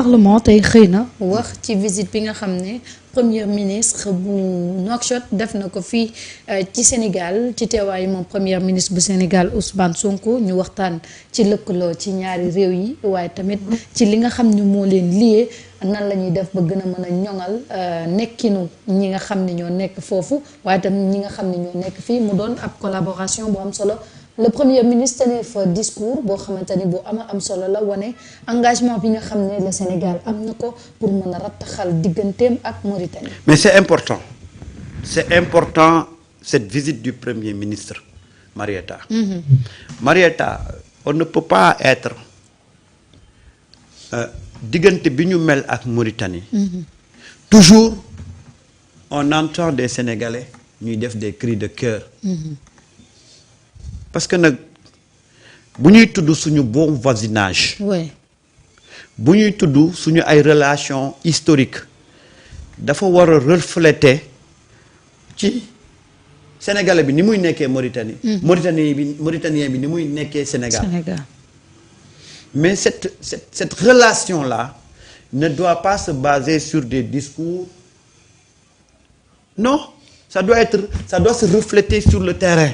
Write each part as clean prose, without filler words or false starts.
parlement tey xëy na wax ci visite bi nga xam ne premier ministre bu Nouakchott def na ko fii ci Sénégal ci teewaayu moom premier ministre bu Sénégal Ousmane Sonko ñu waxtaan ci lëkkaloo ci ñaari réew yi waaye tamit ci li nga xam ne moo leen lié nan la ñuy def ba gën a mën a ñoŋal nekkinu ñi nga xam ne ñoo nekk foofu waaye tamit ñi nga xam ne ñoo nekk fii mu doon ab collaboration bu am solo. Le premier ministre tenait fa discours boo xamante ni bu am solo la wane engagement bi nga xam ne le Sénégal am na ko pour mën a rattaxal digganteem ak Mauritanie. Mais c'est important cette visite du premier ministre Marieta. Marieta, on ne peut pas être diggante bi ñu mel ak Mauritanie. Toujours on entend des Sénégalais ñuy def des cris de cœur. Parce que nag bu ñuy tudd suñu bon voisinage. oui. bu ñuy tudd suñu ay relations historiques dafa war a refléter ci sénégalais bi ni muy nekkee Mauritanie. Mauritanien bi ni muy nekkee Sénégal. Mais cette relation là ne doit pas se baser sur des discours. Non, ça doit se refléter sur le terrain.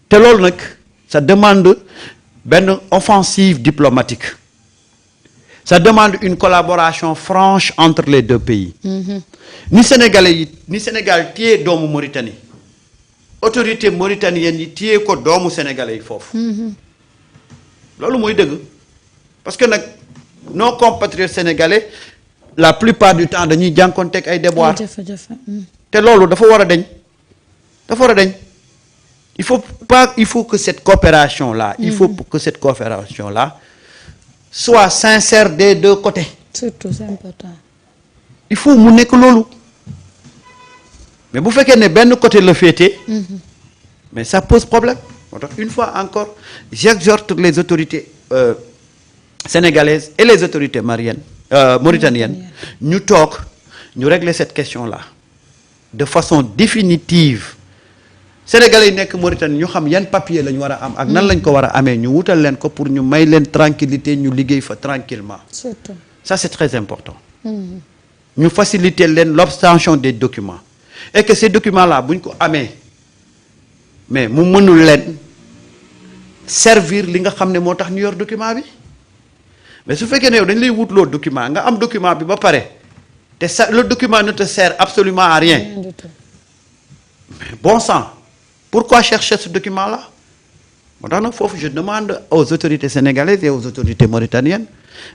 te loolu nag ça demande benn offensive diplomatique ça demande une collaboration franche entre les deux pays. ni Sénégal téye doomu Mauritanie autorité mauritanienne yi téye ko doomu sénégalais yi foofu. loolu mooy dëgg parce que nag nos compatriotes sénégalais la plupart du temps dañuy jànkoonteeg ay déboires. te loolu dafa war a dañ. Il faut que cette coopération-là, soit sincère des deux côtés. Surtout, c'est important. Il faut mu nekk loolu. Mais bu fekkee ne benn côté la féete. Mais ça pose problème. Une fois encore, j'exhorte les autorités sénégalaises et les autorités mauritaniennes, ñu toog ñu régler cette question-là de façon définitive. Sénégalais yi nekk Mauritanie ñu xam yan papier la ñu war a am ak nan lañ ko war a amee ñu wutal leen ko pour ñu may leen tranquillité ñu liggéey fa tranquillement. Surtout. Ça c'est très important. ñu faciliter leen l'obtention des documents et que ces documents-là bu ñu ko amee mais mu mënul leen servir li nga xam ne moo tax ñu yor document bi mais su fekkee ne yow dañ lay wutloo document nga am document bi ba pare te le document ne te sert absolument à rien. Rien du tout. Mais bon sang. Pourquoi chercher ce document-là? Maintenant, je demande aux autorités sénégalaises et aux autorités mauritaniennes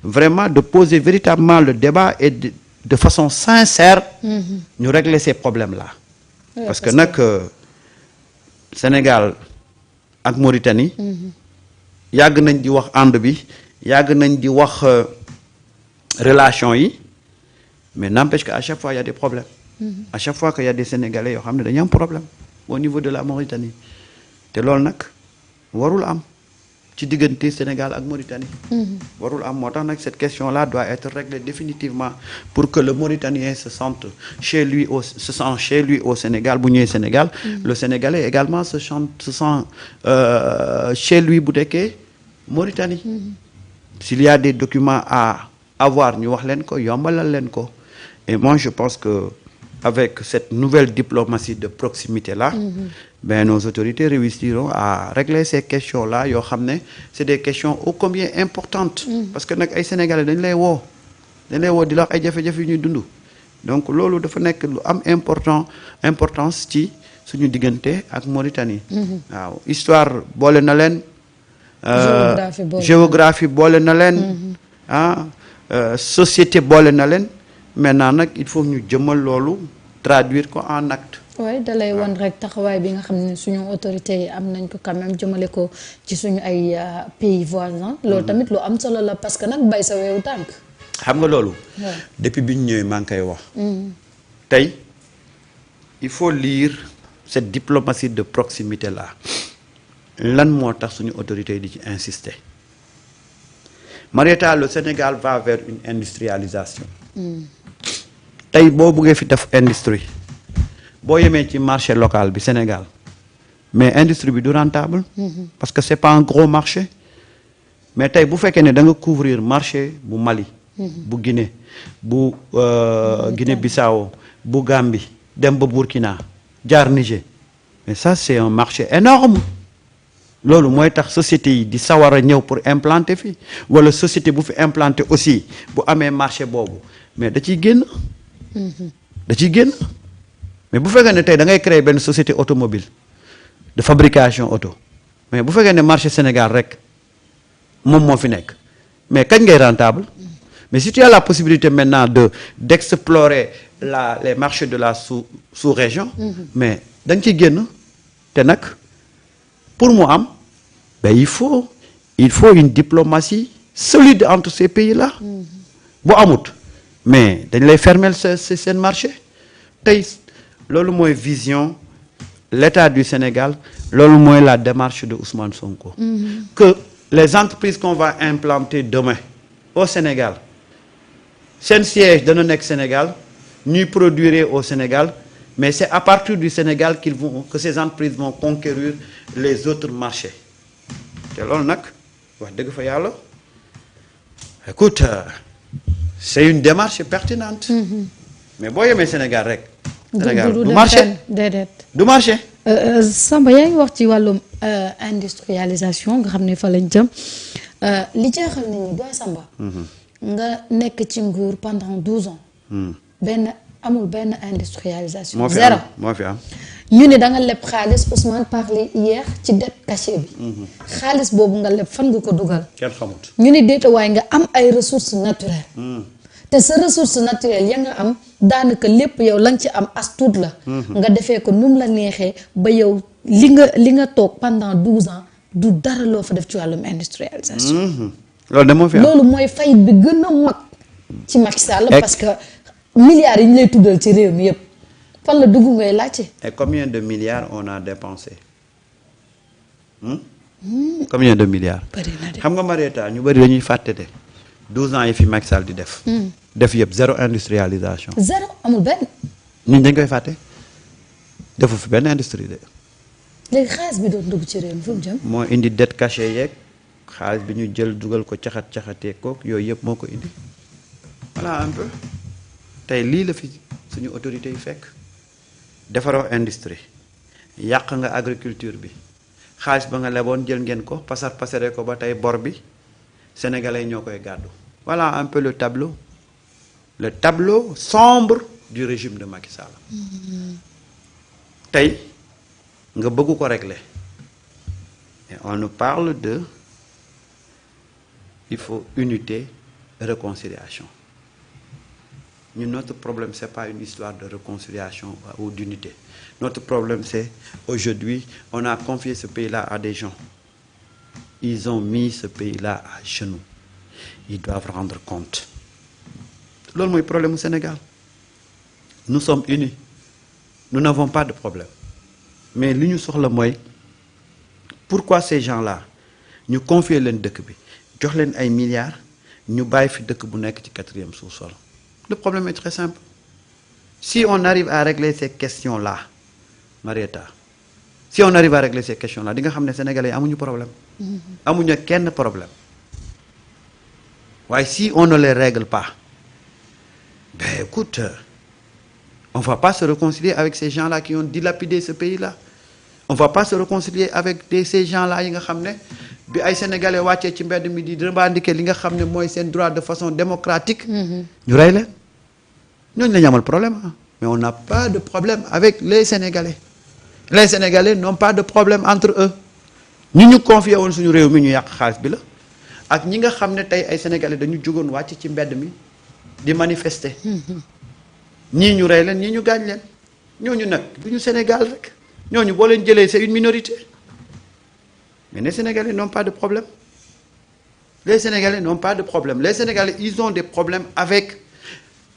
vraiment de poser véritablement le débat et de façon sincère nous régler ces problèmes-là. Oui, parce que Sénégal ak Mauritanie yàgg nañ di wax ànd bi yàgg nañ di wax relation yi mais n'empêche qu'à chaque fois il y a des problèmes. À chaque fois qu'il y a des Sénégalais yoo xam ne dañu am problème au niveau de la Mauritanie te loolu nag warul am ci diggante Sénégal ak Mauritanie. warul am moo tax nag cette question-là doit être réglée définitivement pour que le Mauritanien se sente chez lui au Sénégal bu ñëwee Sénégal. Le Sénégalais également se sent chez lui bu dekkee Mauritanie. S'il y a des documents à avoir ñu wax leen ko yombalal leen ko et moi je pense que avec cette nouvelle diplomatie de proximité-là, ben, nos autorités réussiront à régler ces questions-là. C'est des questions ô combien importantes. Parce que les Sénégalais, ils les voient. Ils les voient, ils les voient. Donc, c'est ce qui a importance ci suñu diggante ak Mauritanie. Waaw histoire boole na leen. Géographie boole na leen. Société boole na leen. Maintenant nag il faut ñu jëmal loolu traduire ko en acte. oui da lay wan rek taxawaay bi nga xam ne suñu autorités yi am nañ ko quand même jëmale ko ci suñu ay pays voisins. loolu tamit lu am solo la parce que nag bay sa weewu tànk. xam nga loolu. depuis bi ñu ñëwee maa ngi koy wax. tey il faut lire cette diplomatie de proximité là lan moo tax suñu autorités yi di ci insister. Marieta, le Sénégal va vers une industrialisation. tey boo buggee fi def industrie boo yemee ci marché local bi Sénégal mais industrie bi du rentable. Parce que c'est pas un gros marché mais tey bu fekkee ne da nga couvrir marché bu Mali. bu Guinée bu Guinée-Bissau bu Gambie dem ba Burkina jaar Niger mais ça c'est un marché énorme loolu mooy tax société yi di sawar a ñëw pour implanter fii wala société bu fi implanter aussi bu amee marché boobu mais da ciy génn. da ciy génn mais bu fekkee ne tey da ngay créer benn société automobile de fabrication auto mais bu fekkee ne marché Sénégal rek moom moo fi nekk mais kañ ngay rentable. Mais si tu as la possibilité maintenant d'explorer les marchés de la sous-région, mais da nga ciy génn te nag pour mu am ben il faut une diplomatie solide entre ces pays-là. bu amut mais dañ lay fermer seen marché tey loolu mooy vision l'État du Sénégal loolu mooy la démarche de Ousmane Sonko. Que les entreprises qu'on va implanter demain au Sénégal. seen siège dana nekk Sénégal ñuy produire au Sénégal mais c'est à partir du Sénégal que ces entreprises vont conquérir les autres marchés te loolu nag wax dëgg fa yàlla écoute c'est une démarche pertinente. mais boo yemee Sénégal rek. Sénégal du marché du marché. Samba yaa ngi wax ci wàllum industrialisation nga xam ne fa lañ jëm li jeexal nit ñi doy Samba. nga nekk ci nguur pendant 12 ans. amul benn industrialisation. zéro moo fi am. ñu ne da nga leb xaalis Ousmane parlé hier ci dette cachée bi. xaalis boobu nga leb fan nga ko dugal. kenn xamut. ñu ne déeta waaye nga am ay ressources naturelles. te sa ressource naturelle ya nga am daanaka lépp yow la nga ci am as tuut la. nga defee ko nu mu la neexee ba yow li nga toog pendant 12 ans du dara loo fa def ci wàllum industrialisation. loolu de moo fi am loolu mooy fayit bi gën a mag ci Macky Sall parce que milliards yi ñu lay tuddal ci réew mi yëpp fan la dugg ngay laajte. et combien de milliards on a dépensé combien de milliards. bëri na de xam nga Marieta ñu bëri dañuy fàtte de 12 ans yi fi Macky Sall di def. def yëpp zéro industrialisation. zéro amul benn. ñun dañ koy fàtte defu fi benn industrie de. léegi xaalis bi doon dugg ci réew mi fu mu jëm. moo indi dette cachée yeeg. xaalis bi ñu jël dugal ko caxatee kook yooyu yëpp moo ko indi voilà un peu tey lii la fi suñu autorités yi fekk defaroo industrie yàq nga agriculture bi xaalis ba nga leboon jël ngeen ko pasare ko ba tey bor bi sénégalais ñoo koy gàddu voilà un peu le tableau sombre du régime de Macky Sall. tey nga bëgg ko régler et on nous parle de il faut unité et réconciliation. Notre problème, ce n'est pas une histoire de réconciliation ou d'unité. Notre problème, c'est aujourd'hui, on a confié ce pays-là à des gens. Ils ont mis ce pays-là à genoux. Ils doivent rendre compte. C'est le problème au Sénégal. Nous sommes unis. Nous n'avons pas de problème. Mais l'union sur le moyen, pourquoi ces gens-là nous confient l'un de jox leen ay milliards ñu bàyyi fi dëkk bu nekk ci 4e sous-sol. Le problème est très simple. Si on arrive à régler ces questions-là, Marieta, si on arrive à régler ces questions-là, di nga xam ne Sénégalais yi amuñu problème. amuñu kenn problème. waaye si on ne les règle pas, ben écoute, on va pas se réconcilier avec ces gens-là qui ont dilapidé ce pays-là. On va pas se réconcilier avec ces gens-là yi nga xam ne bi ay sénégalais wàccee ci mbedd mi di revendiquer li nga xam ne mooy seen droit de façon démocratique. ñu rey leen ñooñu la ñu amal problème mais on n'a pas de problème avec les sénégalais. Les sénégalais n'ont pas de problème entre eux. ñu confié woon suñu réew mi ñu yàq xaalis bi la ak ñi nga xam ne tey ay sénégalais dañu jógoon wàcc ci mbedd mi di manifester. ñii ñu rey leen ñii ñu gaañ leen ñooñu nag du ñu Sénégal rek ñooñu boo leen jëlee c'est une minorité. Mais les Sénégalais n'ont pas de problème. Les Sénégalais n'ont pas de problème. Les Sénégalais, ils ont des problèmes avec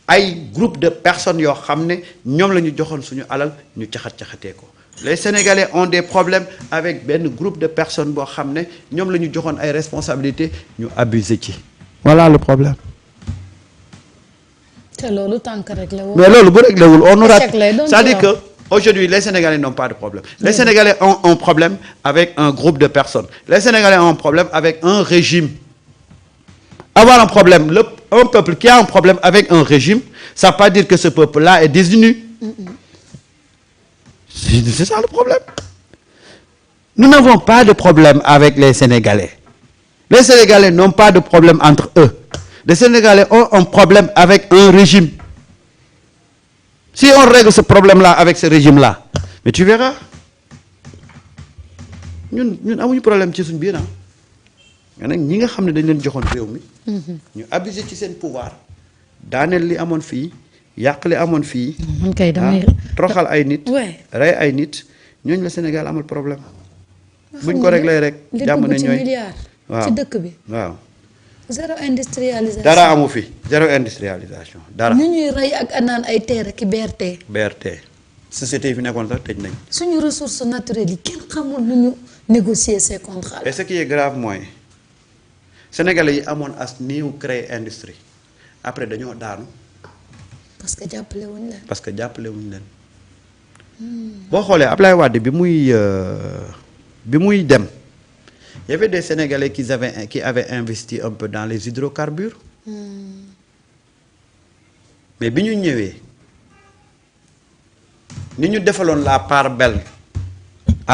ay groupe de personnes yoo xam ne ñoom la ñu joxoon suñu alal ñu caxatee ko. Les Sénégalais ont des problèmes avec benn groupe de personnes boo xam ne ñoom la ñu joxoon ay responsabilités ñu abusé ci. Voilà le problème. te loolu tànk réglé wul. mais loolu bu réglé wul on aura c'est-à-dire que aujourd'hui les Sénégalais n'ont pas de problème. Les Sénégalais ont un problème avec un groupe de personnes. Les Sénégalais ont un problème avec un régime avoir un problème un peuple qui a un problème avec un régime, ça ne veut pas dire que ce peuple-là est désuni. C'est ça le problème. Nous n'avons pas de problème avec les Sénégalais. Les Sénégalais n'ont pas de problème entre eux. Les Sénégalais ont un problème avec un régime. Si on règle ce problème-là avec ce régime-là, mais tu verras, ñun amuñu problème ci suñ biir mais nag ñi nga xam ne dañ leen joxoon réew mi. ñu abusé ci seen pouvoir daaneel li amoon fii yàq li amoon fii. troxal ay nit. rey ay nit ñooñu la Sénégal amul problème. buñ ko réglé rek. jàmm ne ñooy waaw ci dëkk bi. waaw. zéro industrialisation. dara amu fi zéro industrialisation dara. ni ñuy rey ak anaan ay terre ki BRT. BRT société yi fi nekkoon sax tëj nañ. suñu ressources naturelles yi kenn xamul nu ñu négocier ces contrats. et ce qui est grave mooy sénégalais yi amoon as néew créer industrie après dañoo daanu. parce que jàppale wuñ leen. boo xoolee Ablaye Wade bi muy dem. Il y avait des Sénégalais qui avaient investi un peu dans les hydrocarbures. Mais bi ñu ñëwee ni ñu defaloon la part belle